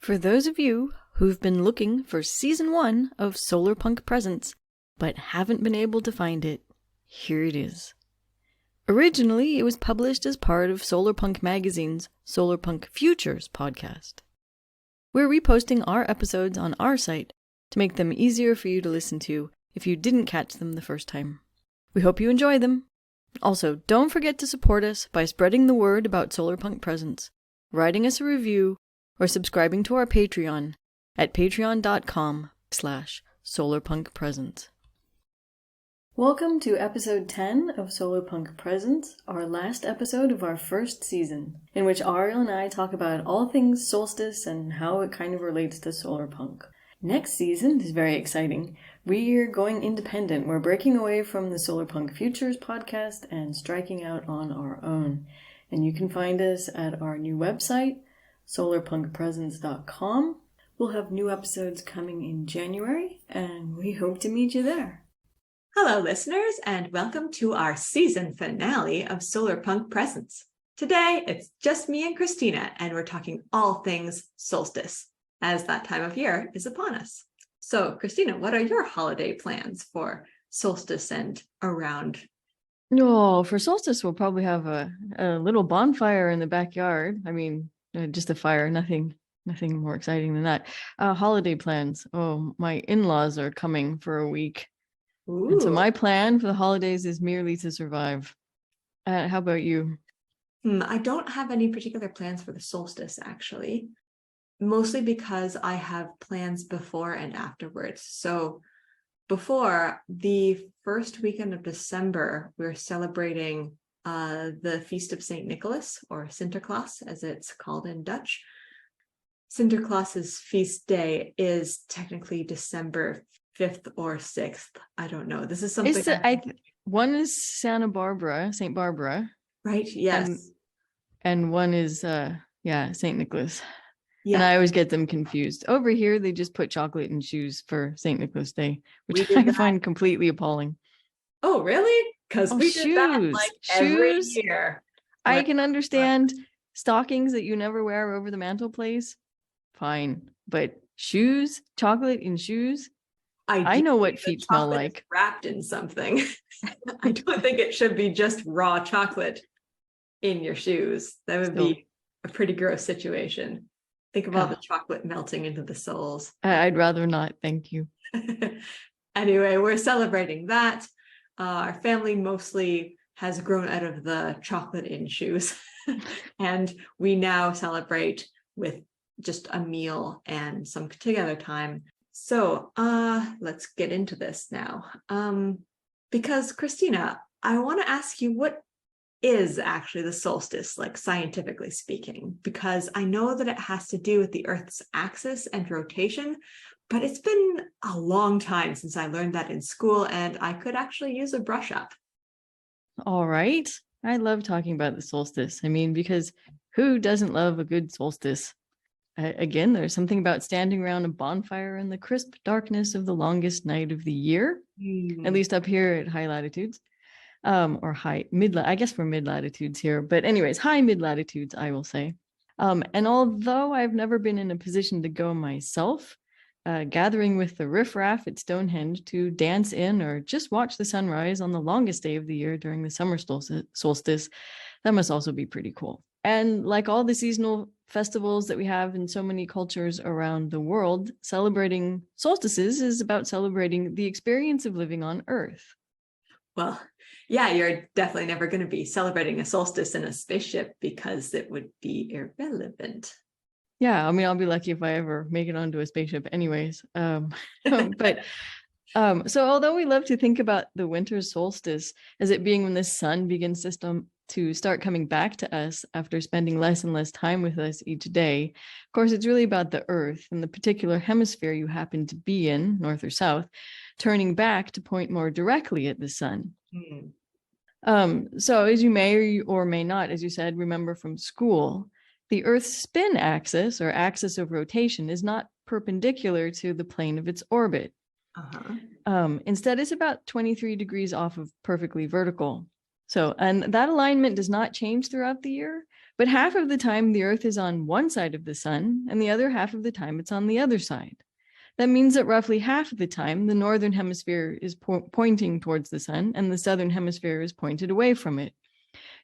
For those of you who've been looking for Season 1 of Solarpunk Presents, but haven't been able to find it, here it is. Originally, it was published as part of Solarpunk Magazine's Solarpunk Futures podcast. We're reposting our episodes on our site to make them easier for you to listen to if you didn't catch them the first time. We hope you enjoy them. Also, don't forget to support us by spreading the word about Solarpunk Presents, writing us a review, or subscribing to our Patreon at patreon.com/solarpunkpresents. Welcome to episode 10 of Solarpunk Presents, our last episode of our first season, in which Ariel and I talk about all things solstice and how it kind of relates to Solarpunk. Next season is very exciting. We're going independent. We're breaking away from the Solarpunk Futures podcast and striking out on our own. And you can find us at our new website, solarpunkpresents.com. We'll have new episodes coming in January, and we hope to meet you there. Hello, listeners, and welcome to our season finale of Solarpunk Presents. Today, it's just me and Christina, and we're talking all things solstice, as that time of year is upon us. So, Christina, what are your holiday plans for solstice and around? Oh, for solstice, we'll probably have a little bonfire in the backyard. I mean, just a fire, nothing more exciting than that. Holiday plans. Oh, my in-laws are coming for a week. Ooh. And so my plan for the holidays is merely to survive. How about you? I don't have any particular plans for the solstice, actually, mostly because I have plans before and afterwards. So before the first weekend of December, we're celebrating the Feast of St. Nicholas, or Sinterklaas, as it's called in Dutch. Sinterklaas's feast day is technically December 5th or 6th. I don't know. This is something. One is St. Barbara, right? Yes. And one is St. Nicholas. Yeah. And I always get them confused. Over here, they just put chocolate in shoes for St. Nicholas Day, which I find completely appalling. Oh, really? Because we did that like every year. I can understand stockings that you never wear over the mantelpiece. Fine. But shoes, chocolate in shoes, I know what feet smell like. Wrapped in something. I don't think it should be just raw chocolate in your shoes. That would be a pretty gross situation. Think of all the chocolate melting into the soles. I'd rather not, thank you. Anyway, we're celebrating that. Our family mostly has grown out of the chocolate in shoes. And we now celebrate with just a meal and some together time. So let's get into this now. Because Christina, I want to ask you, what is actually the solstice, like scientifically speaking? Because I know that it has to do with the Earth's axis and rotation, but it's been a long time since I learned that in school, and I could actually use a brush up. All right. I love talking about the solstice. I mean, because who doesn't love a good solstice? Again, there's something about standing around a bonfire in the crisp darkness of the longest night of the year, at least up here at high latitudes, or I guess we're mid latitudes here, but anyways, high mid latitudes, I will say. And although I've never been in a position to go myself, gathering with the riffraff at Stonehenge to dance in or just watch the sunrise on the longest day of the year during the summer solstice, that must also be pretty cool. And like all the seasonal festivals that we have in so many cultures around the world, celebrating solstices is about celebrating the experience of living on Earth. Well, yeah, you're definitely never going to be celebrating a solstice in a spaceship because it would be irrelevant. Yeah, I mean, I'll be lucky if I ever make it onto a spaceship anyways. So although we love to think about the winter solstice as it being when the sun begins to start coming back to us after spending less and less time with us each day, of course, it's really about the Earth and the particular hemisphere you happen to be in, north or south, turning back to point more directly at the sun. So as you may or may not, as you said, remember from school, the Earth's spin axis, or axis of rotation, is not perpendicular to the plane of its orbit. Instead, it's about 23 degrees off of perfectly vertical. So, and that alignment does not change throughout the year, But half of the time, the Earth is on one side of the sun, and the other half of the time, it's on the other side. That means that roughly half of the time, the northern hemisphere is pointing towards the sun, and the southern hemisphere is pointed away from it.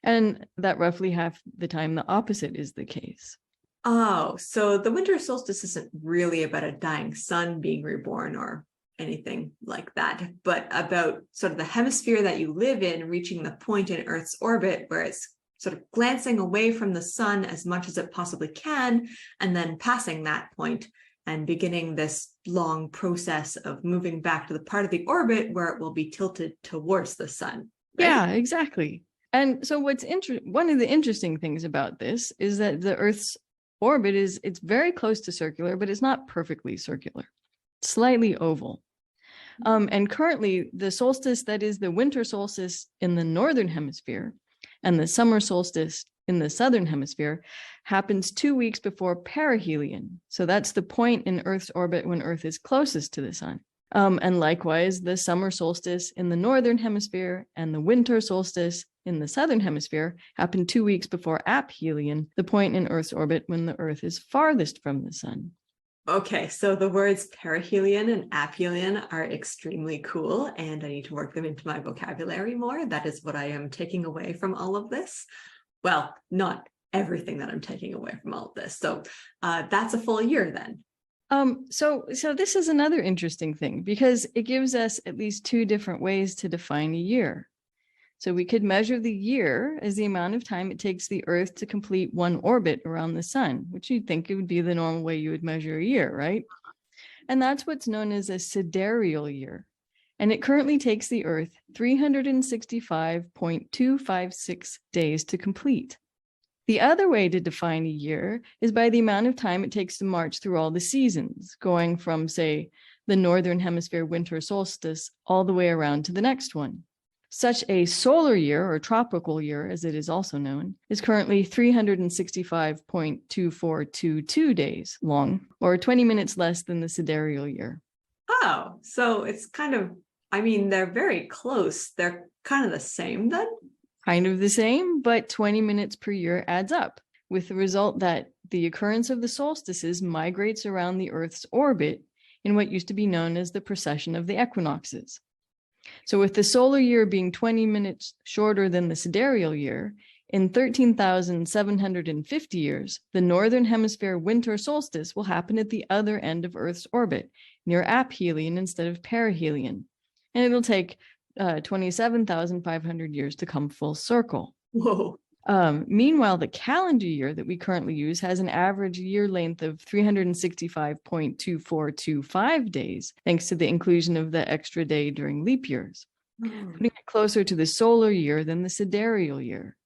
And that roughly half the time, the opposite is the case. Oh, so the winter solstice isn't really about a dying sun being reborn or anything like that, but about sort of the hemisphere that you live in reaching the point in Earth's orbit where it's sort of glancing away from the sun as much as it possibly can, and then passing that point and beginning this long process of moving back to the part of the orbit where it will be tilted towards the sun. Right? Yeah, exactly. And so one of the interesting things about this is that the Earth's orbit it's very close to circular, but it's not perfectly circular, slightly oval. And currently the solstice, that is the winter solstice in the northern hemisphere, and the summer solstice in the southern hemisphere, happens 2 weeks before perihelion. So that's the point in Earth's orbit when Earth is closest to the sun. And likewise, the summer solstice in the northern hemisphere and the winter solstice in the southern hemisphere happen 2 weeks before aphelion, the point in Earth's orbit when the Earth is farthest from the sun. Okay, so the words perihelion and aphelion are extremely cool, and I need to work them into my vocabulary more. That is what I am taking away from all of this. Well, not everything that I'm taking away from all of this. So that's a full year then. So this is another interesting thing, because it gives us at least two different ways to define a year. So we could measure the year as the amount of time it takes the Earth to complete one orbit around the sun, which you'd think it would be the normal way you would measure a year, right? And that's what's known as a sidereal year. And it currently takes the Earth 365.256 days to complete. The other way to define a year is by the amount of time it takes to march through all the seasons, going from, say, the northern hemisphere winter solstice all the way around to the next one. Such a solar year, or tropical year as it is also known, is currently 365.2422 days long, or 20 minutes less than the sidereal year. Oh, so it's kind of, I mean, they're very close. They're kind of the same then? Kind of the same, but 20 minutes per year adds up, with the result that the occurrence of the solstices migrates around the Earth's orbit in what used to be known as the precession of the equinoxes. So with the solar year being 20 minutes shorter than the sidereal year, in 13,750 years, the northern hemisphere winter solstice will happen at the other end of Earth's orbit, near aphelion instead of perihelion. And it'll take 27,500 years to come full circle. Whoa. Meanwhile, the calendar year that we currently use has an average year length of 365.2425 days, thanks to the inclusion of the extra day during leap years, putting it closer to the solar year than the sidereal year.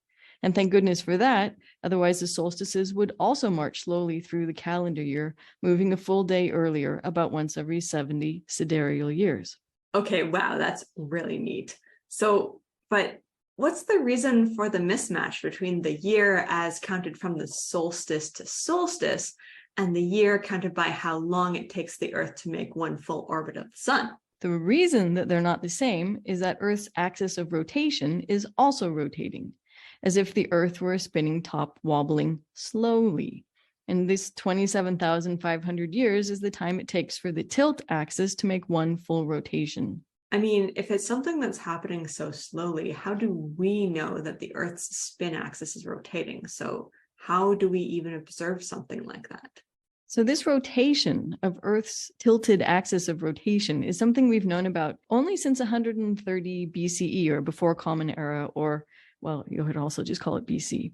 And thank goodness for that, otherwise the solstices would also march slowly through the calendar year, moving a full day earlier, about once every 70 sidereal years. Okay, wow, that's really neat. So, but what's the reason for the mismatch between the year as counted from the solstice to solstice and the year counted by how long it takes the Earth to make one full orbit of the sun? The reason that they're not the same is that Earth's axis of rotation is also rotating, as if the Earth were a spinning top wobbling slowly. And this 27,500 years is the time it takes for the tilt axis to make one full rotation. I mean, if it's something that's happening so slowly, how do we know that the Earth's spin axis is rotating? So how do we even observe something like that? So this rotation of Earth's tilted axis of rotation is something we've known about only since 130 BCE, or before Common Era, or, well, you could also just call it BC.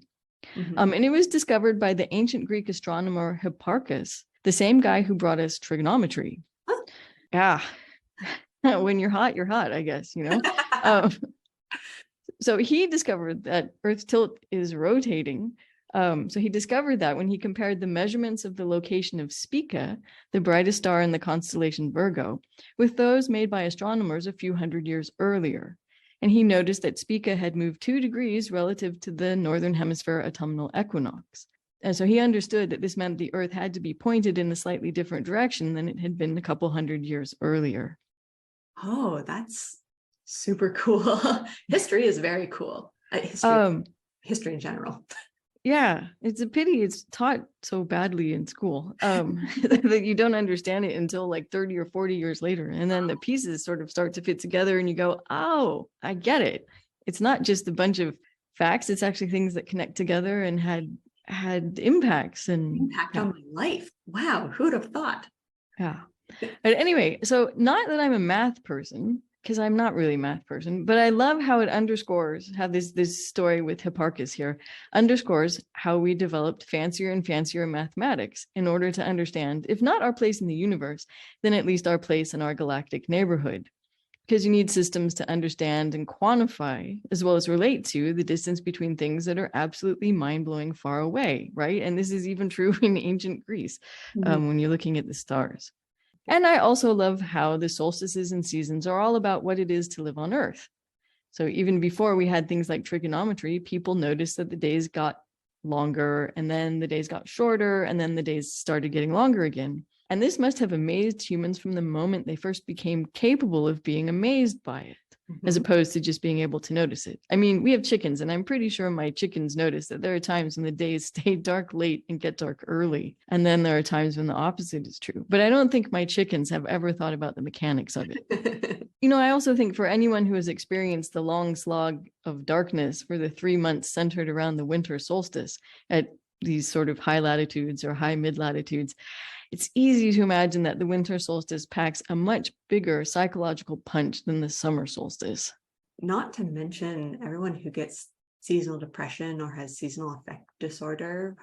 Mm-hmm. And it was discovered by the ancient Greek astronomer Hipparchus, the same guy who brought us trigonometry. Huh? Yeah. When you're hot, I guess, you know. So he discovered that Earth's tilt is rotating. So he discovered that when he compared the measurements of the location of Spica, the brightest star in the constellation Virgo, with those made by astronomers a few hundred years earlier. And he noticed that Spica had moved 2 degrees relative to the northern hemisphere autumnal equinox. And so he understood that this meant the Earth had to be pointed in a slightly different direction than it had been a couple hundred years earlier. Oh, that's super cool. History is very cool. History in general. Yeah, it's a pity it's taught so badly in school, that you don't understand it until like 30 or 40 years later. And then the pieces sort of start to fit together and you go, oh, I get it. It's not just a bunch of facts, it's actually things that connect together and had impacts and Impact on my life. Wow, who'd have thought? yeah. But anyway, so not that I'm a math person, because I'm not really a math person, but I love how it underscores how this story with Hipparchus here underscores how we developed fancier and fancier mathematics in order to understand, if not our place in the universe, then at least our place in our galactic neighborhood. Because you need systems to understand and quantify, as well as relate to, the distance between things that are absolutely mind-blowing far away, right? And this is even true in ancient Greece, when you're looking at the stars. And I also love how the solstices and seasons are all about what it is to live on Earth. So even before we had things like trigonometry, people noticed that the days got longer, and then the days got shorter, and then the days started getting longer again. And this must have amazed humans from the moment they first became capable of being amazed by it, as opposed to just being able to notice it. I mean, we have chickens, and I'm pretty sure my chickens notice that there are times when the days stay dark late and get dark early. And then there are times when the opposite is true. But I don't think my chickens have ever thought about the mechanics of it. I also think for anyone who has experienced the long slog of darkness for the 3 months centered around the winter solstice at these sort of high latitudes or high mid latitudes, it's easy to imagine that the winter solstice packs a much bigger psychological punch than the summer solstice. Not to mention everyone who gets seasonal depression or has seasonal affective disorder.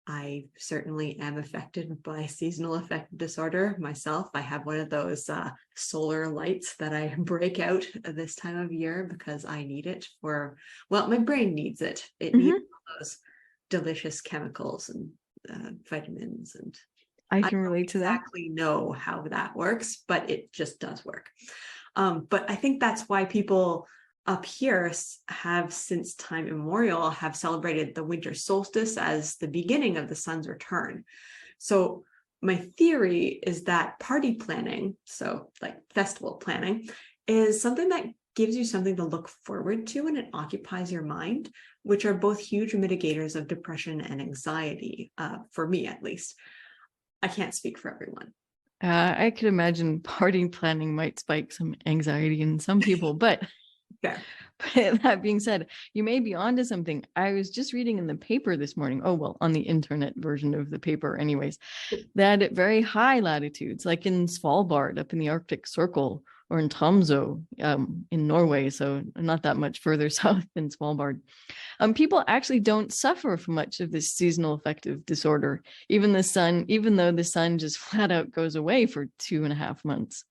I certainly am affected by seasonal affective disorder myself. I have one of those solar lights that I break out this time of year because I need it for, well, my brain needs it. It needs all those delicious chemicals and vitamins, and I can relate to that. I don't exactly know how that works, but it just does work. But I think that's why people up here have, since time immemorial, have celebrated the winter solstice as the beginning of the sun's return. So my theory is that party planning, so like festival planning, is something that gives you something to look forward to, and it occupies your mind, which are both huge mitigators of depression and anxiety, for me at least. I can't speak for everyone. I could imagine party planning might spike some anxiety in some people, but Yeah. But that being said, you may be onto something. I was just reading in the paper this morning, oh, well, on the internet version of the paper anyways, that at very high latitudes, like in Svalbard up in the Arctic Circle, or in Tromsø in Norway, so not that much further south than Svalbard, people actually don't suffer from much of this seasonal affective disorder, even though the sun just flat out goes away for 2.5 months.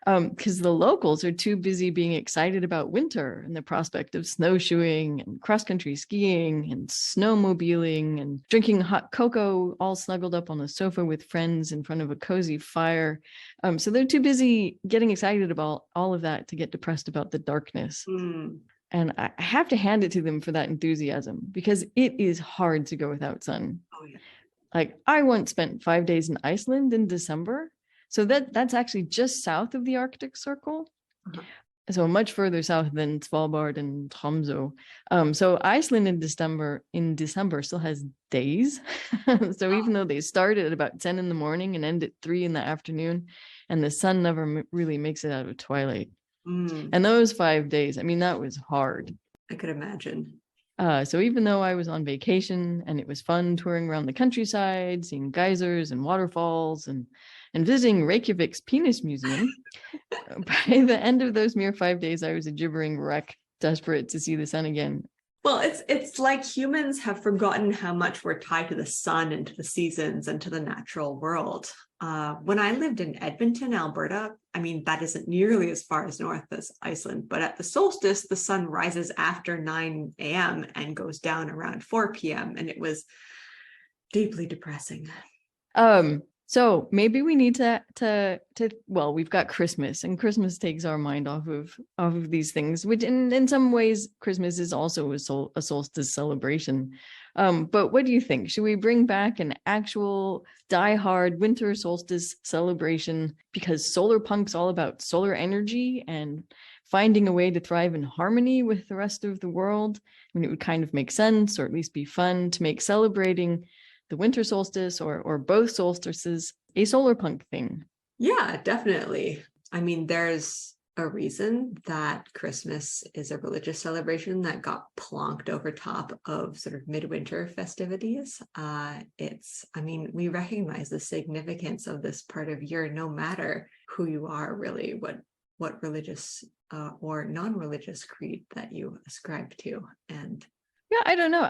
Because the locals are too busy being excited about winter and the prospect of snowshoeing and cross-country skiing and snowmobiling and drinking hot cocoa all snuggled up on a sofa with friends in front of a cozy fire. So they're too busy getting excited about all of that to get depressed about the darkness. And I have to hand it to them for that enthusiasm, because it is hard to go without sun. Oh, yeah. Like, I once spent 5 days in Iceland in December. So that's actually just south of the Arctic Circle. So much further south than Svalbard and Tromsø. So Iceland in December still has days. So even though they start at about 10 in the morning and end at 3 in the afternoon, and the sun never really makes it out of twilight. And those 5 days, I mean, that was hard. I could imagine. So even though I was on vacation and it was fun touring around the countryside, seeing geysers and waterfalls and visiting Reykjavik's Penis Museum, by the end of those mere 5 days, I was a gibbering wreck, desperate to see the sun again. Well, it's like humans have forgotten how much we're tied to the sun and to the seasons and to the natural world. When I lived in Edmonton, Alberta, I mean, that isn't nearly as far as north as Iceland, but at the solstice, the sun rises after 9 a.m. and goes down around 4 p.m. And it was deeply depressing. So maybe we need to well, we've got Christmas, and Christmas takes our mind off of these things, which in some ways Christmas is also a solstice celebration. But what do you think? Should we bring back an actual diehard winter solstice celebration, because Solarpunk's all about solar energy and finding a way to thrive in harmony with the rest of the world. I mean, it would kind of make sense, or at least be fun, to make celebrating the winter solstice or both solstices a solarpunk thing. Yeah, definitely. I mean, there's a reason that Christmas is a religious celebration that got plonked over top of sort of midwinter festivities. I mean, we recognize the significance of this part of year, no matter who you are, really, what religious or non-religious creed that you ascribe to. And yeah, I don't know.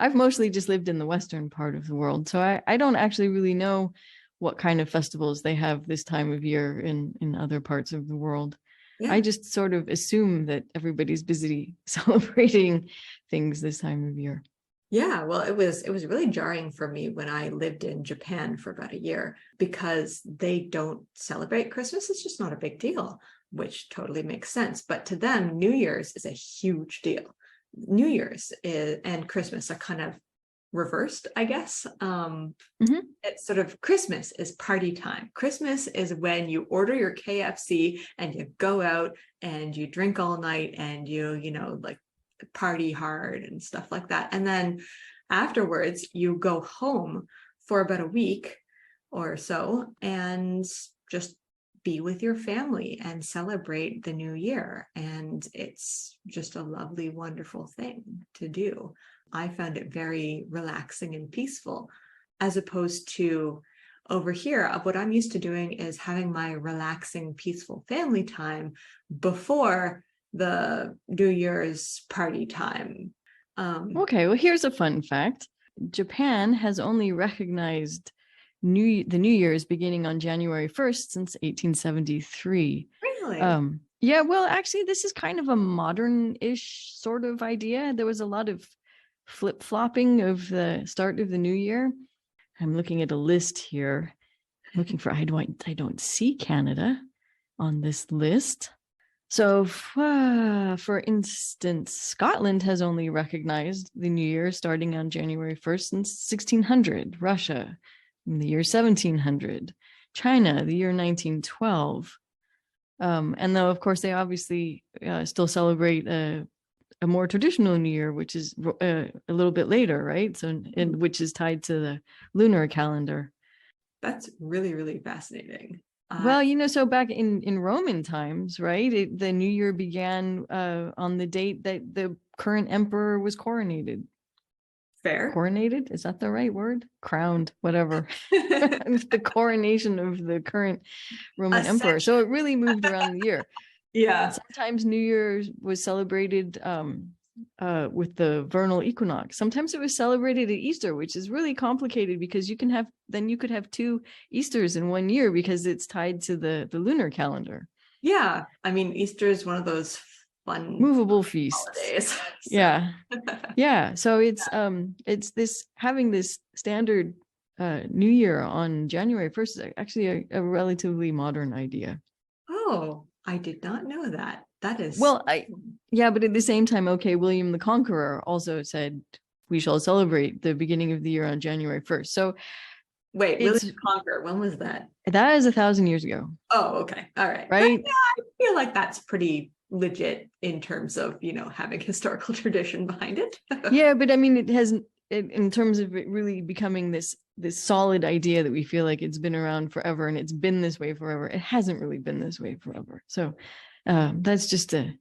I've mostly just lived in the western part of the world, so I don't actually really know what kind of festivals they have this time of year in other parts of the world. yeah. I just sort of assume that everybody's busy celebrating things this time of year. Yeah, well, it was really jarring for me when I lived in Japan for about a year, because they don't celebrate Christmas. It's just not a big deal, which totally makes sense. But to them, New Year's is a huge deal. New Year's and Christmas are kind of reversed, I guess. It's sort of, Christmas is party time. Christmas is when you order your KFC and you go out and you drink all night and you know, like party hard and stuff like that. And then afterwards you go home for about a week or so and just be with your family and celebrate the new year. And it's just a lovely, wonderful thing to do. I found it very relaxing and peaceful, as opposed to over here, what I'm used to doing is having my relaxing, peaceful family time before the New Year's party time. Okay, well, here's a fun fact. Japan has only recognized the New Year's beginning on January 1st since 1873. Really? Yeah, well, actually, this is kind of a modern-ish sort of idea. There was a lot of flip-flopping of the start of the new year. I'm looking at a list here. I'm looking for, I don't see Canada on this list. So, for instance, Scotland has only recognized the New Year starting on January 1st since 1600. Russia, in the year 1700. China, the year 1912. And though, of course, they obviously still celebrate a more traditional New Year, which is a little bit later, right? So, which is tied to the lunar calendar. That's really, really fascinating. Well, so back in Roman times, right? The New Year began on the date that the current emperor was coronated. Fair. Coronated? Is that the right word? Crowned, whatever. The coronation of the current Roman emperor. So it really moved around the year. Yeah. Sometimes New Year was celebrated with the vernal equinox. Sometimes it was celebrated at Easter, which is really complicated because you could have two Easters in one year because it's tied to the lunar calendar. Yeah, I mean, Easter is one of those fun movable feasts. Holidays. So. Yeah. So it's this, having this standard New Year on January 1st is actually a relatively modern idea. Oh, I did not know that. That is well, but at the same time, okay, William the Conqueror also said we shall celebrate the beginning of the year on January 1st. So wait, William the Conqueror, when was that? That is 1,000 years ago. Oh, okay. All right. Right. Yeah, I feel like that's pretty legit in terms of, having historical tradition behind it. Yeah, but I mean, it hasn't, in terms of it really becoming this solid idea that we feel like it's been around forever and it's been this way forever. It hasn't really been this way forever. So that's just a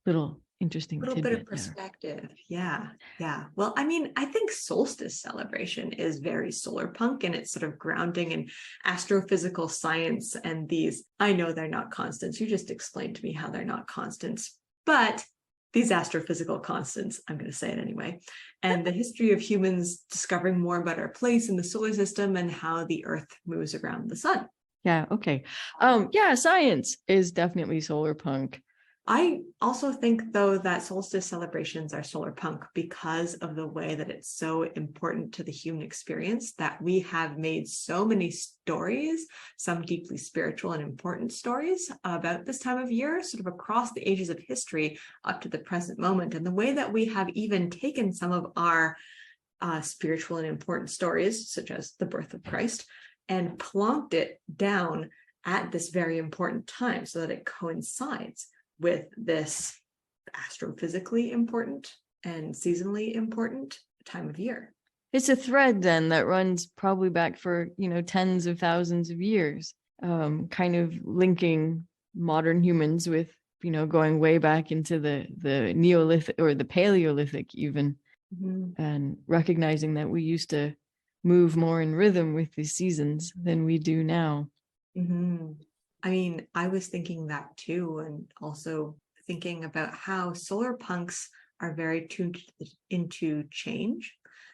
little interesting bit of perspective. Yeah. Well, I mean, I think solstice celebration is very solarpunk, and it's sort of grounding in astrophysical science and these, I know they're not constants. You just explained to me how they're not constants, but these astrophysical constants, I'm going to say it anyway, and the history of humans discovering more about our place in the solar system and how the Earth moves around the sun. Yeah. Okay. Yeah, science is definitely solarpunk. I also think, though, that solstice celebrations are solarpunk because of the way that it's so important to the human experience, that we have made so many stories, some deeply spiritual and important stories about this time of year, sort of across the ages of history up to the present moment. And the way that we have even taken some of our spiritual and important stories, such as the birth of Christ, and plonked it down at this very important time so that it coincides with this astrophysically important and seasonally important time of year. It's a thread then that runs probably back for, tens of thousands of years, kind of linking modern humans with, going way back into the Neolithic or the Paleolithic even, and recognizing that we used to move more in rhythm with the seasons than we do now. I mean, I was thinking that too, and also thinking about how Solarpunks are very tuned into change.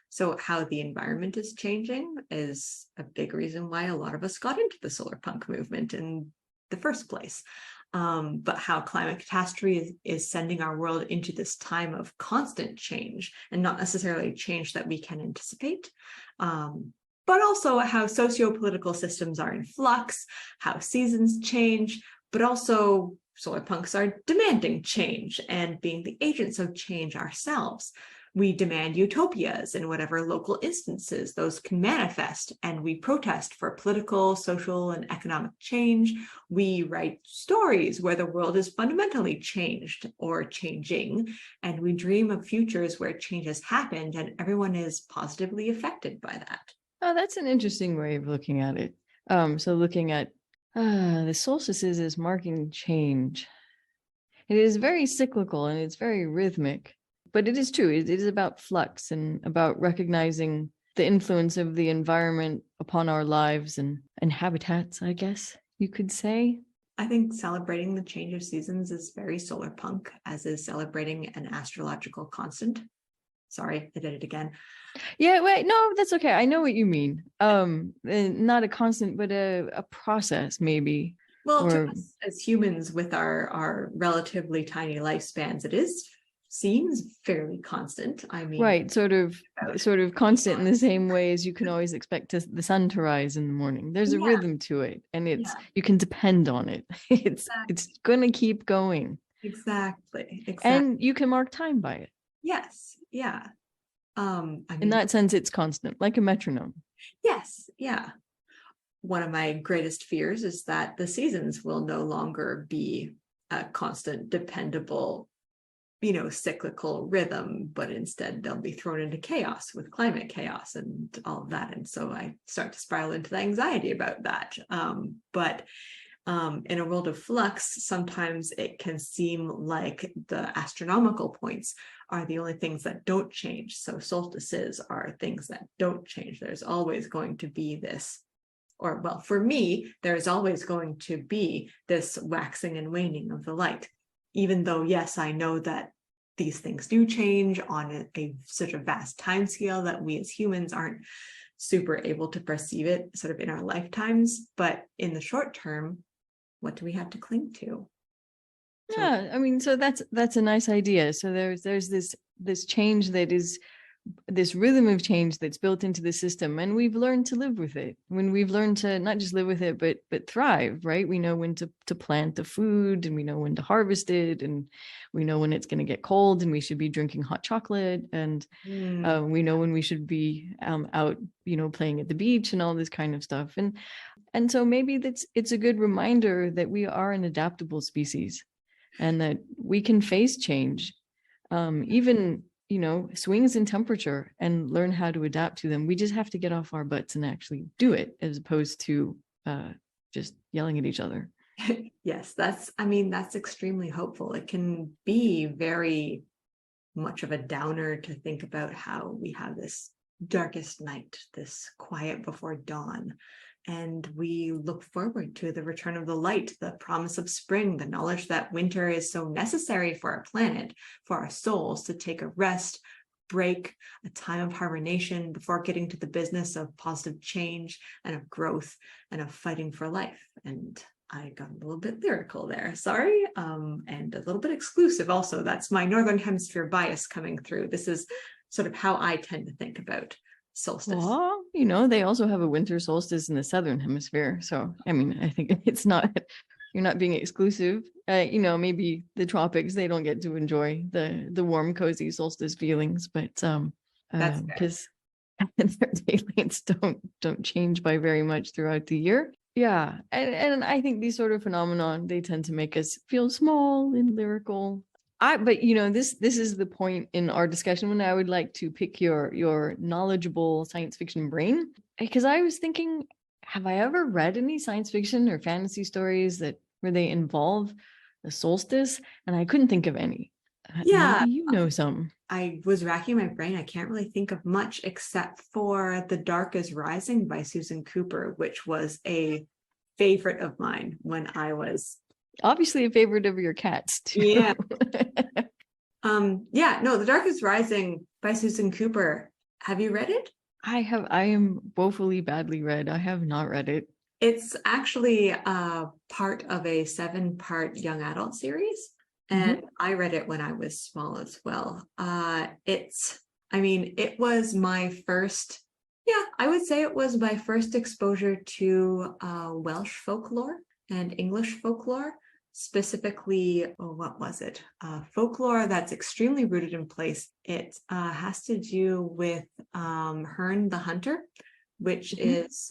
So how the environment is changing is a big reason why a lot of us got into the Solarpunk movement in the first place. But how climate catastrophe is sending our world into this time of constant change, and not necessarily change that we can anticipate. But also how socio-political systems are in flux, how seasons change, but also Solarpunks are demanding change and being the agents of change ourselves. We demand utopias in whatever local instances those can manifest, and we protest for political, social, and economic change. We write stories where the world is fundamentally changed or changing, and we dream of futures where change has happened and everyone is positively affected by that. Oh, that's an interesting way of looking at it. So looking at the solstices as marking change. It is very cyclical and it's very rhythmic, but it is true. It is about flux and about recognizing the influence of the environment upon our lives and habitats, I guess you could say. I think celebrating the change of seasons is very Solarpunk, as is celebrating an astrological constant. Sorry, I did it again. Yeah, wait, no, that's okay. I know what you mean. Not a constant, but a process, maybe. Well, to us as humans with our relatively tiny lifespans, it seems fairly constant. I mean, right, sort of constant in the same way as you can always expect the sun to rise in the morning. There's a rhythm to it, and you can depend on it. It's gonna keep going. Exactly. And you can mark time by it. Yes. Yeah. I mean, in that sense, it's constant, like a metronome. Yes. Yeah. One of my greatest fears is that the seasons will no longer be a constant, dependable, cyclical rhythm, but instead they'll be thrown into chaos with climate chaos and all of that. And so I start to spiral into the anxiety about that. But in a world of flux, sometimes it can seem like the astronomical points are the only things that don't change. So solstices are things that don't change. There's always going to be this, or well, for me, there's always going to be this waxing and waning of the light. Even though, yes, I know that these things do change on such a vast time scale that we as humans aren't super able to perceive it sort of in our lifetimes. But in the short term, what do we have to cling to? Yeah, I mean, so that's a nice idea. So there's this change that is this rhythm of change that's built into the system, and we've learned to live with it. When we've learned to not just live with it, but thrive, right? We know when to plant the food, and we know when to harvest it, and we know when it's going to get cold and we should be drinking hot chocolate, and we know when we should be out, playing at the beach and all this kind of stuff. And so maybe it's a good reminder that we are an adaptable species, and that we can face change, even swings in temperature, and learn how to adapt to them. We just have to get off our butts and actually do it, as opposed to just yelling at each other. Yes, that's extremely hopeful. It can be very much of a downer to think about how we have this darkest night, this quiet before dawn. And we look forward to the return of the light, the promise of spring, the knowledge that winter is so necessary for our planet, for our souls to take a rest, break, a time of hibernation before getting to the business of positive change and of growth and of fighting for life. And I got a little bit lyrical there, sorry, and a little bit exclusive also. That's my Northern Hemisphere bias coming through. This is sort of how I tend to think about solstice. Well, they also have a winter solstice in the Southern Hemisphere. So, I mean, I think it's not, you're not being exclusive. Maybe the tropics, they don't get to enjoy the warm, cozy solstice feelings, but because their day lengths don't change by very much throughout the year. Yeah. And I think these sort of phenomenon, they tend to make us feel small and lyrical. But you know, this is the point in our discussion when I would like to pick your knowledgeable science fiction brain. Because I was thinking, have I ever read any science fiction or fantasy stories that where they involve the solstice? And I couldn't think of any. Yeah, Maybe you know some. I was racking my brain. I can't really think of much except for The Dark is Rising by Susan Cooper, which was a favorite of mine when I was Obviously a favorite of your cats too. yeah. No, The Dark is Rising by Susan Cooper. Have you read it? I am woefully badly read. I have not read it. It's actually part of a 7-part young adult series. And I read it when I was small as well. It was my first, I would say it was my first exposure to Welsh folklore and English folklore, specifically, what was it? Folklore that's extremely rooted in place. It has to do with Herne the Hunter, which is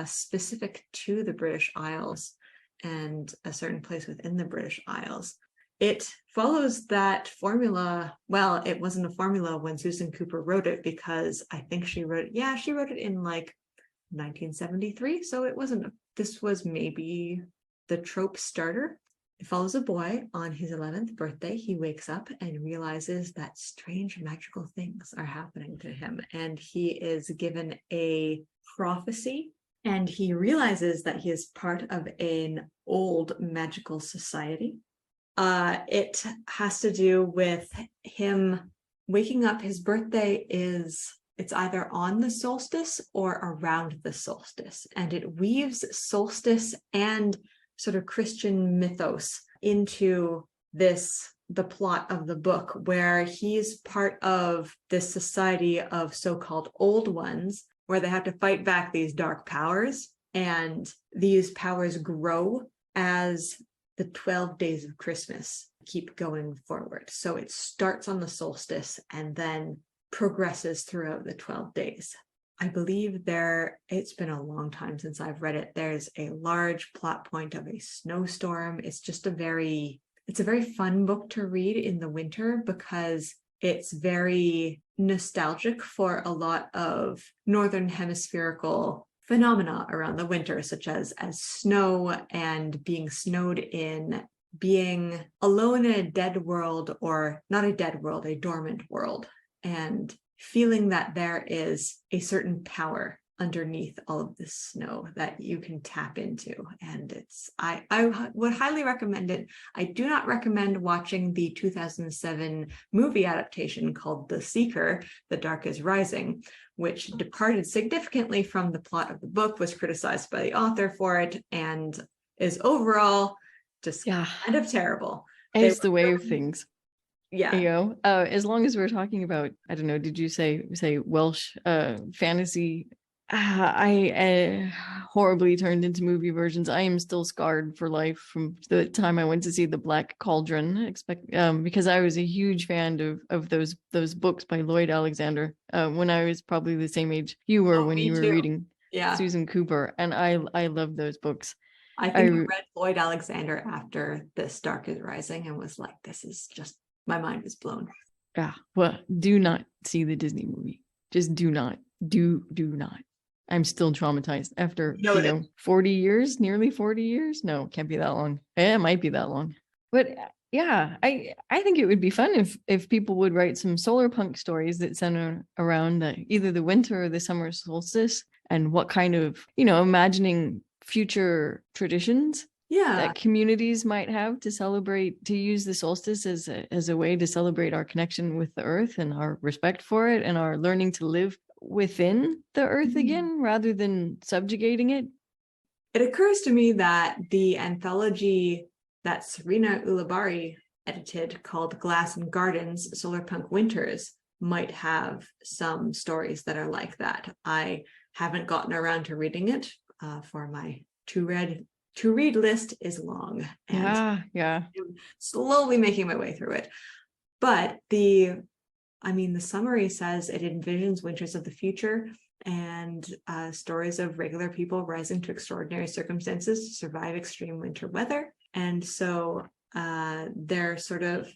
specific to the British Isles and a certain place within the British Isles. It follows that formula. Well, it wasn't a formula when Susan Cooper wrote it, because I think she wrote it in like 1973. So it wasn't, this was maybe the trope starter. It follows a boy on his 11th birthday. He wakes up and realizes that strange magical things are happening to him. And he is given a prophecy. And he realizes that he is part of an old magical society. It has to do with him waking up. His birthday it's either on the solstice or around the solstice, and it weaves solstice and sort of Christian mythos into the plot of the book, where he's part of this society of so-called old ones, where they have to fight back these dark powers, and these powers grow as the 12 days of Christmas keep going forward. So it starts on the solstice and then progresses throughout the 12 days. I believe it's been a long time since I've read it. There's a large plot point of a snowstorm. It's a very fun book to read in the winter, because it's very nostalgic for a lot of northern hemispherical phenomena around the winter, such as snow and being snowed in, being alone in a dead world, or not a dead world, a dormant world, and feeling that there is a certain power underneath all of this snow that you can tap into. And I would highly recommend it. I do not recommend watching the 2007 movie adaptation called The Seeker, The Dark is Rising, which departed significantly from the plot of the book, was criticized by the author for it, and is overall just kind of terrible. It's the way of things. Yeah. You know, as long as we're talking about, I don't know, did you say Welsh fantasy? I horribly turned into movie versions. I am still scarred for life from the time I went to see The Black Cauldron, because I was a huge fan of those books by Lloyd Alexander when I was probably the same age you were when you were reading Susan Cooper, and I love those books. I think I read Lloyd Alexander after This Dark is Rising and was like, this is just, my mind was blown. Yeah, well, do not see the Disney movie. Just do not. Do not. I'm still traumatized after 40 years, nearly 40 years. No, can't be that long. It might be that long. But yeah, I think it would be fun if people would write some Solarpunk stories that center around either the winter or the summer solstice, and what kind of, imagining future traditions that communities might have to use the solstice as a way to celebrate our connection with the earth and our respect for it and our learning to live within the earth again rather than subjugating it. It occurs to me that the anthology that Serena Ulibarri edited, called Glass and Gardens, Solarpunk Winters, might have some stories that are like that. I haven't gotten around to reading it, for my to read list is long, and I'm slowly making my way through it. But the summary says it envisions winters of the future, and stories of regular people rising to extraordinary circumstances to survive extreme winter weather. And so they're sort of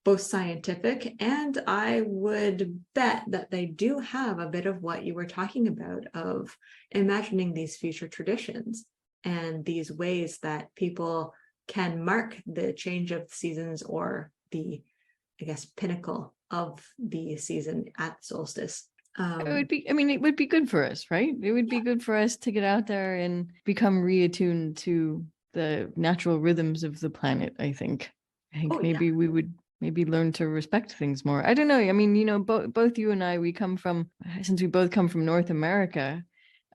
both scientific, and I would bet that they do have a bit of what you were talking about of imagining these future traditions and these ways that people can mark the change of seasons, or the, I guess, pinnacle of the season at solstice. It would be, I mean, it would be good for us, right? It would be good for us to get out there and become reattuned to the natural rhythms of the planet, I think. I think maybe we would maybe learn to respect things more. I don't know. I mean, both you and I, since we both come from North America,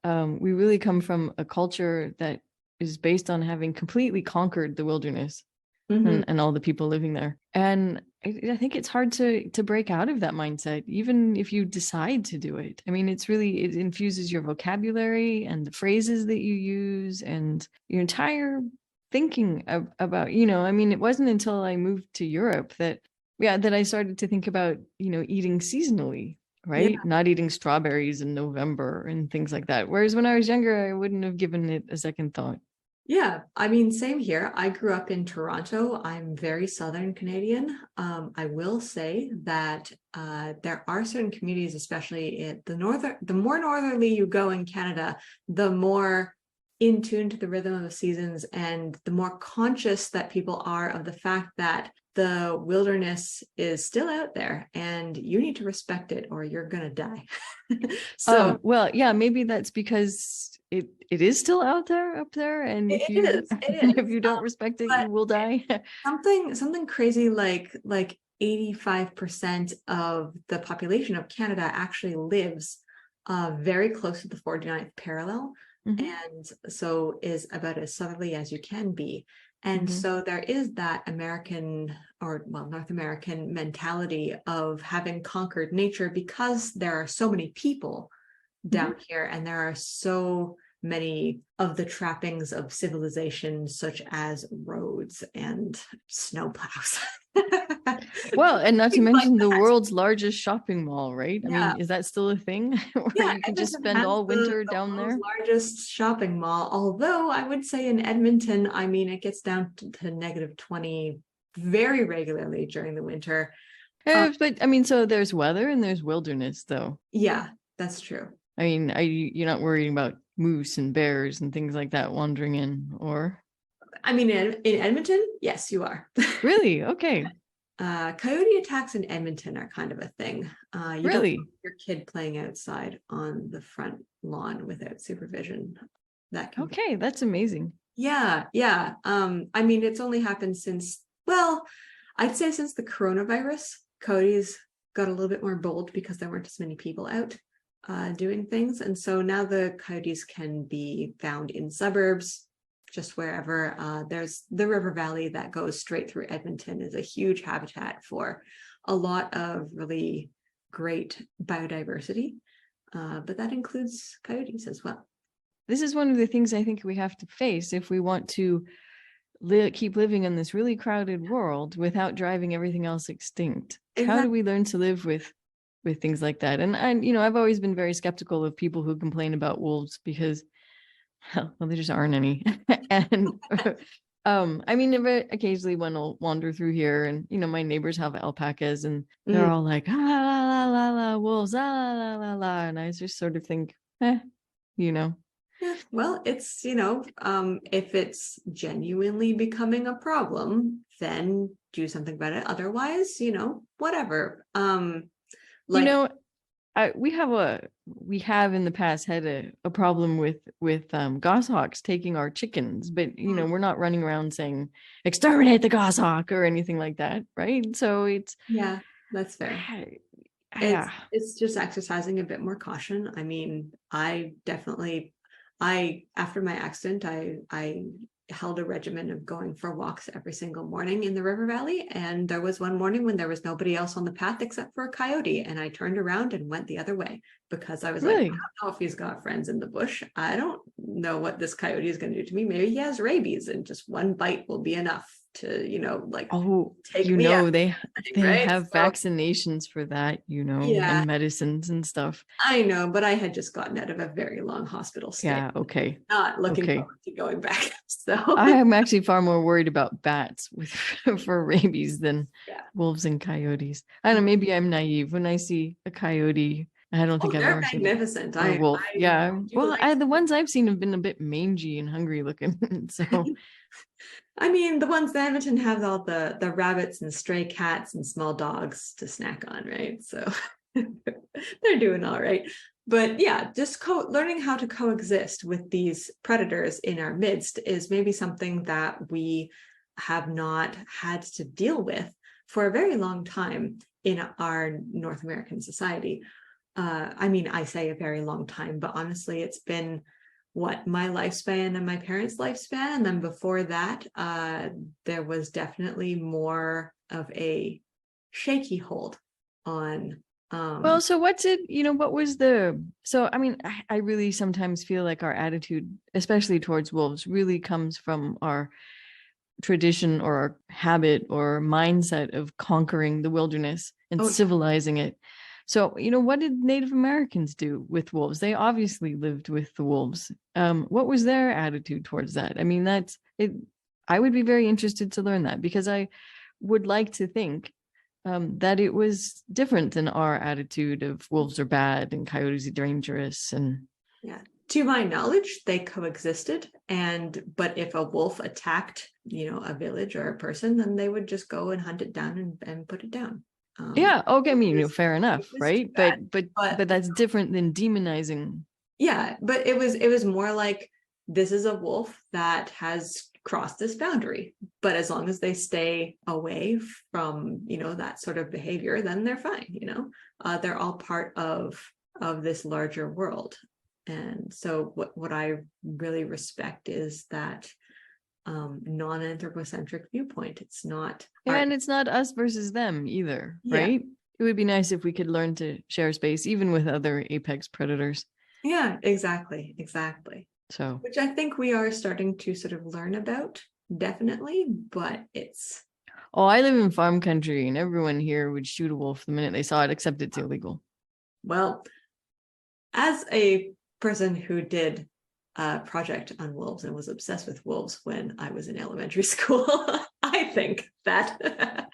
we really come from a culture that is based on having completely conquered the wilderness. And all the people living there. And I think it's hard to break out of that mindset, even if you decide to do it. I mean, it infuses your vocabulary and the phrases that you use and your entire thinking about, I mean, it wasn't until I moved to Europe that I started to think about, eating seasonally, right? Yeah. Not eating strawberries in November and things like that. Whereas when I was younger, I wouldn't have given it a second thought. Yeah, I mean, same here. I grew up in Toronto. I'm very Southern Canadian. I will say that there are certain communities, especially in the more northerly you go in Canada, the more in tune to the rhythm of the seasons, and the more conscious that people are of the fact that the wilderness is still out there and you need to respect it or you're going to die. So, well, yeah, maybe that's because it is still out there up there, and if you don't respect it, you will die. something crazy like 85% of the population of Canada actually lives very close to the 49th parallel, and so is about as southerly as you can be. And so there is that American, or well, North American mentality of having conquered nature, because there are so many people down here, and there are so many of the trappings of civilization, such as roads and snowplows. Well, and not to mention the world's largest shopping mall, right? Yeah. I mean, is that still a thing? Where you can just spend all winter down there? Largest shopping mall, although I would say in Edmonton, I mean, it gets down to -20 very regularly during the winter. But I mean, so there's weather and there's wilderness, though. Yeah, that's true. I mean, you're not worrying about moose and bears and things like that wandering in, or? I mean, in Edmonton, yes, you are. Really? Okay. Coyote attacks in Edmonton are kind of a thing. You really? Don't want your kid playing outside on the front lawn without supervision. Okay, that's amazing. Yeah. I mean, it's only happened since, well, I'd say since the coronavirus, coyotes got a little bit more bold because there weren't as many people out doing things. And so now the coyotes can be found in suburbs, just wherever. There's the river valley that goes straight through Edmonton, is a huge habitat for a lot of really great biodiversity, but that includes coyotes as well. This is one of the things I think we have to face if we want to keep living in this really crowded world without driving everything else extinct. Exactly. How do we learn to live with things like that? And I've always been very skeptical of people who complain about wolves, because well, there just aren't any. And I mean, occasionally one will wander through here, and my neighbors have alpacas, and they're all like, ah, la, la, la, wolves, ah, la, la, la, and I just sort of think, Yeah, well, it's, if it's genuinely becoming a problem, then do something about it. Otherwise, whatever. We have in the past had a problem with goshawks taking our chickens, but we're not running around saying exterminate the goshawk or anything like that, right? So it's, yeah, that's fair. It's just exercising a bit more caution. I mean, after my accident, I held a regimen of going for walks every single morning in the river valley, and there was one morning when there was nobody else on the path except for a coyote, and I turned around and went the other way, because I was like, I don't know if he's got friends in the bush. I don't know what this coyote is going to do to me. Maybe he has rabies and just one bite will be enough to, like take me out, they right? have So, vaccinations for that, yeah, and medicines and stuff. I know, but I had just gotten out of a very long hospital stay. Yeah, okay. Not looking Okay. forward to going back. So I am actually far more worried about bats with for rabies than yeah. wolves and coyotes. I don't know, maybe I'm naive. When I see a coyote, I don't think Oh, I've they're ever seen it. magnificent. Or a wolf. Yeah. I do Well, like the ones I've seen have been a bit mangy and hungry looking. So I mean, the ones in Edmonton have all the rabbits and stray cats and small dogs to snack on, right? So they're doing all right. But yeah, just learning how to coexist with these predators in our midst is maybe something that we have not had to deal with for a very long time in our North American society. I mean, I say a very long time, but honestly, it's been my lifespan and my parents' lifespan. And then before that, there was definitely more of a shaky hold on. well, so what's it, what was so I mean, I really sometimes feel like our attitude, especially towards wolves, really comes from our tradition or our habit or mindset of conquering the wilderness and civilizing it. So, what did Native Americans do with wolves? They obviously lived with the wolves. What was their attitude towards that? I mean, that's it. I would be very interested to learn that, because I would like to think that it was different than our attitude of wolves are bad and coyotes are dangerous. And yeah, to my knowledge, they coexisted. But if a wolf attacked, a village or a person, then they would just go and hunt it down and put it down. yeah, okay, I mean, fair enough, right? But but that's different than demonizing. yeah, but it was more like, this is a wolf that has crossed this boundary, but as long as they stay away from that sort of behavior, then they're fine. They're all part of this larger world. And so what I really respect is that non-anthropocentric viewpoint. It's not And it's not us versus them either, yeah, right? It would be nice if we could learn to share space even with other apex predators. yeah, exactly. So, Which I think we are starting to sort of learn about, definitely, but it's I live in farm country and everyone here would shoot a wolf the minute they saw it, except it's illegal. well, as a person who did a project on wolves and was obsessed with wolves when I was in elementary school, I think that,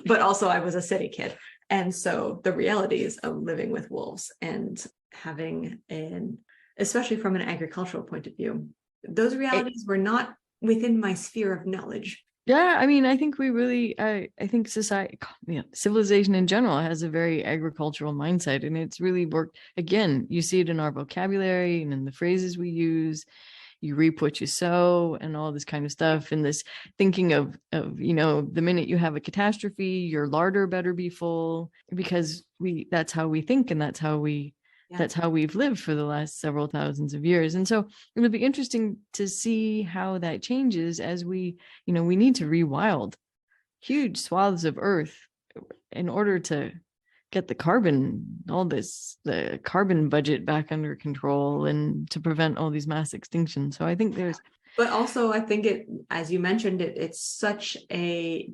but also I was a city kid. And so the realities of living with wolves and having especially from an agricultural point of view, those realities were not within my sphere of knowledge. Yeah, I mean, I think we really, I think civilization in general has a very agricultural mindset, and it's really worked. Again, you see it in our vocabulary and in the phrases we use. You reap what you sow, and all this kind of stuff. And this thinking of the minute you have a catastrophe, your larder better be full, because that's how we think, and that's how we've lived for the last several thousands of years. And so it'll be interesting to see how that changes as we need to rewild huge swaths of earth in order to get the carbon budget back under control and to prevent all these mass extinctions. So I think but also I think as you mentioned, it's such a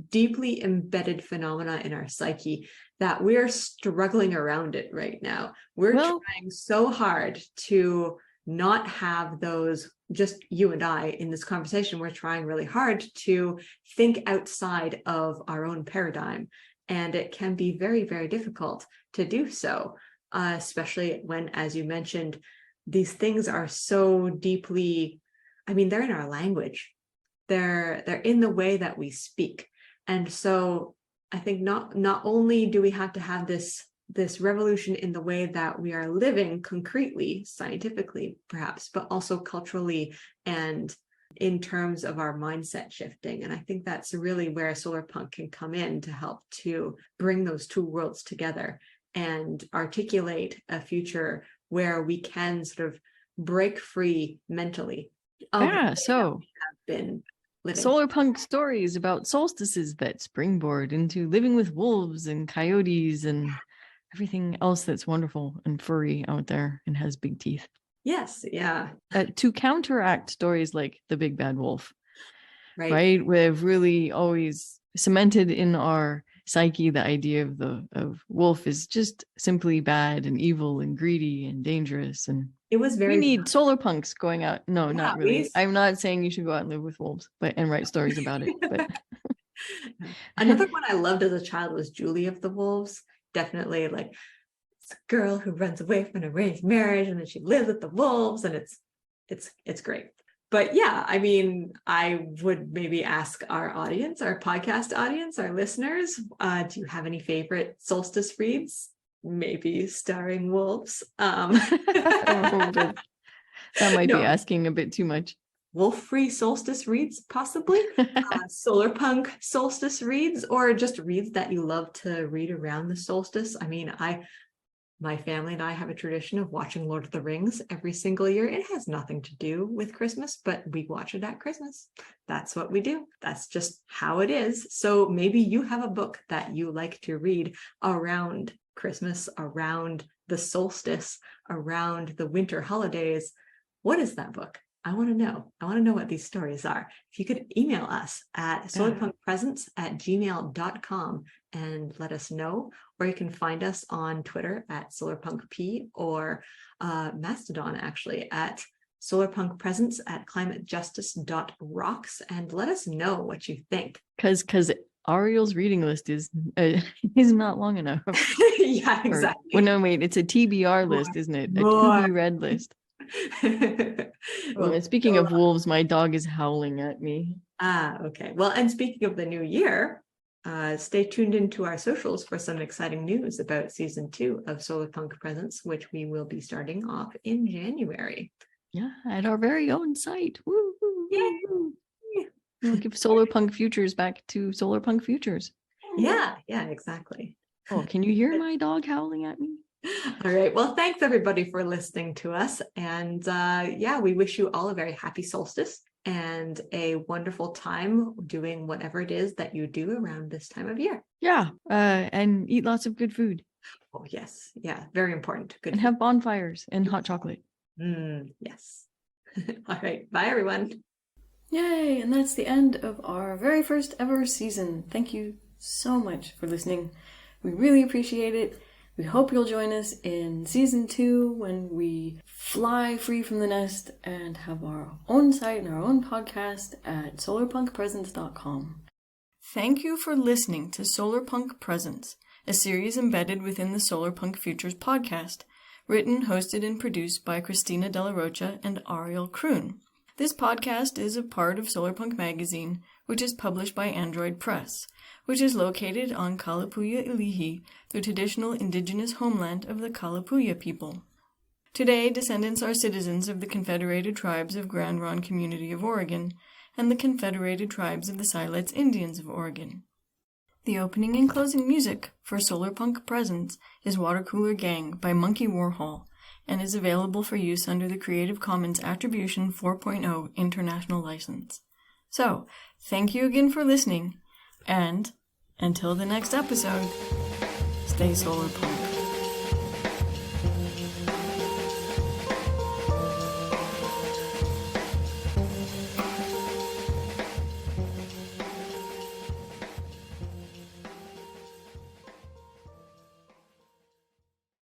deeply embedded phenomena in our psyche that we're struggling around it right now. We're trying so hard to not have those, just you and I in this conversation, we're trying really hard to think outside of our own paradigm. And it can be very, very difficult to do so, especially when, as you mentioned, these things are so deeply, I mean, they're in our language. They're in the way that we speak. And so I think not only do we have to have this revolution in the way that we are living concretely, scientifically, perhaps, but also culturally and in terms of our mindset shifting. And I think that's really where Solarpunk can come in to help to bring those two worlds together and articulate a future where we can sort of break free mentally. So been living. Solarpunk stories about solstices that springboard into living with wolves and coyotes and everything else that's wonderful and furry out there and has big teeth. Yes, yeah. To counteract stories like The Big Bad Wolf, Right. right? We've really always cemented in our psyche the idea of wolf is just simply bad and evil and greedy and dangerous, and It was we very need solar punks going out. No, yeah, not really. I'm not saying you should go out and live with wolves, but and write stories about it. But another one I loved as a child was Julie of the Wolves. Definitely like it's a girl who runs away from an arranged marriage and then she lives with the wolves, and it's great. But yeah, I mean, I would maybe ask our audience, our podcast audience, our listeners, do you have any favorite solstice reads? Maybe starring wolves. that might be asking a bit too much. Wolf-free solstice reads, possibly. Solarpunk solstice reads, or just reads that you love to read around the solstice. I mean, my family and I have a tradition of watching Lord of the Rings every single year. It has nothing to do with Christmas, but we watch it at Christmas. That's what we do. That's just how it is. So maybe you have a book that you like to read around Christmas, around the solstice, around the winter holidays. What is that book? I want to know. I want to know what these stories are. If you could email us at solarpunkpresents@gmail.com and let us know, or you can find us on Twitter at solarpunkp, or Mastodon actually at solarpunkpresents at climatejustice.rocks, and let us know what you think. Because Ariel's reading list is not long enough. Yeah, exactly. Well, no, wait, it's a TBR list, isn't it? A to be read list. Well, speaking of wolves, my dog is howling at me. Okay. Well, and speaking of the new year, stay tuned into our socials for some exciting news about season 2 of Solarpunk Presents, which we will be starting off in January. Yeah, at our very own site. Woo, woo, woo, woo. We'll give Solarpunk Futures back to Solarpunk Futures. Yeah, exactly. Oh, can you hear my dog howling at me? All right. Well, thanks everybody for listening to us. And yeah, we wish you all a very happy solstice and a wonderful time doing whatever it is that you do around this time of year. Yeah, and eat lots of good food. Oh, yes. Yeah, very important. Good. And have bonfires and hot chocolate. Yes. All right. Bye, everyone. Yay! And that's the end of our very first ever season. Thank you so much for listening. We really appreciate it. We hope you'll join us in season 2 when we fly free from the nest and have our own site and our own podcast at solarpunkpresents.com. Thank you for listening to Solarpunk Presents, a series embedded within the Solarpunk Futures podcast, written, hosted, and produced by Christina de Rocha and Ariel Kroon. This podcast is a part of Solarpunk Magazine, which is published by Android Press, which is located on Kalapuya Ilihi, the traditional indigenous homeland of the Kalapuya people. Today, descendants are citizens of the Confederated Tribes of Grand Ronde Community of Oregon and the Confederated Tribes of the Siletz Indians of Oregon. The opening and closing music for Solarpunk Presents is Water Cooler Gang by Monkey Warhol and is available for use under the Creative Commons Attribution 4.0 International License. So, thank you again for listening, and until the next episode, stay solarpunk.